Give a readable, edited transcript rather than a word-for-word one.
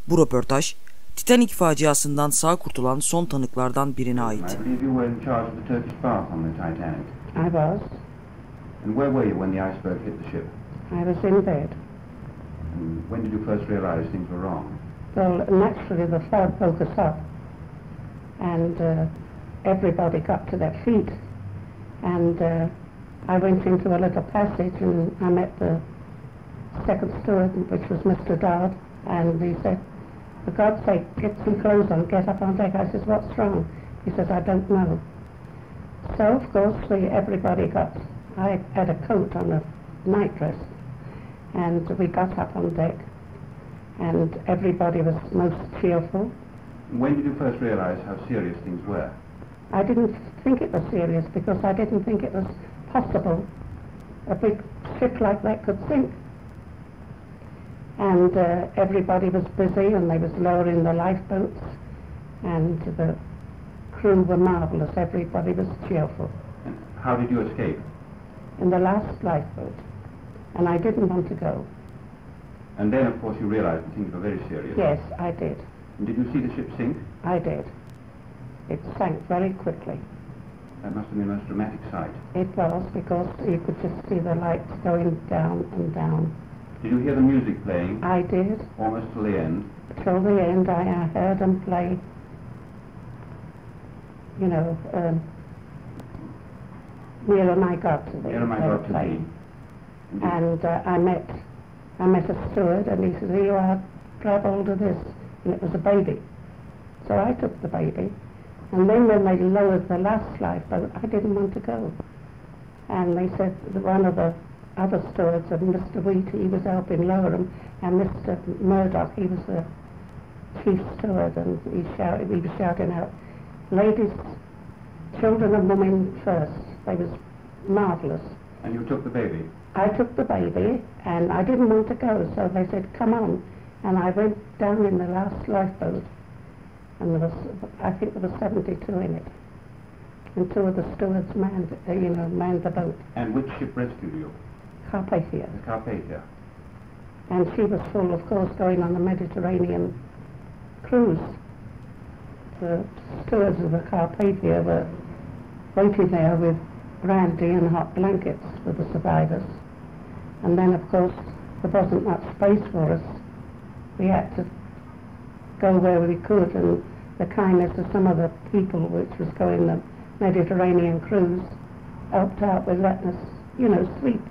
Bu röportaj, Titanik faciasından sağ kurtulan son tanıklardan birine ait. I believe you were in charge of the Turkish bath on the Titanic. I was. And where were you when the iceberg hit the ship? I was in bed. And when did you first realize things were wrong? Well, naturally the flood woke us up, and everybody got to their feet, and I went into a little passage and I met the second steward, which was Mr. Dodd, and he said, "For God's sake, get some clothes on, get up on deck." I said, "What's wrong?" He says, "I don't know." So, of course, I had a coat on, a night dress, and we got up on deck, and everybody was most cheerful. When did you first realize how serious things were? I didn't think it was serious because I didn't think it was possible a big ship like that could sink. And everybody was busy and they was lowering the lifeboats, and the crew were marvellous. Everybody was cheerful. And how did you escape? In the last lifeboat, and I didn't want to go. And then, of course, you realized that things were very serious. Yes, I did. And did you see the ship sink? I did. It sank very quickly. That must have been a most dramatic sight. It was, because you could just see the lights going down and down. Did you hear the music playing? I did. Almost till the end? Till the end, I heard them play, you know, Neil and I got to the play. And I met a steward, and he said, "Here you are, grab hold of this." And it was a baby. So I took the baby. And then when they lowered the last lifeboat, I didn't want to go. And they said that one of the other stewards, and Mr. Wheat, he was helping lower them, and Mr. Murdoch, he was the chief steward, and he was shouting out, "Ladies, children and women first." They was marvellous. And you took the baby? I took the baby, and I didn't want to go, so they said, "Come on." And I went down in the last lifeboat, and I think there was 72 in it. And two of the stewards manned the boat. And which ship rescued you? Carpathia. The Carpathia. And she was full, of course, going on the Mediterranean cruise. The stewards of the Carpathia were waiting there with brandy and hot blankets for the survivors. And then, of course, there wasn't much space for us. We had to go where we could, and the kindness of some of the people which was going the Mediterranean cruise helped out with letting us, sleep.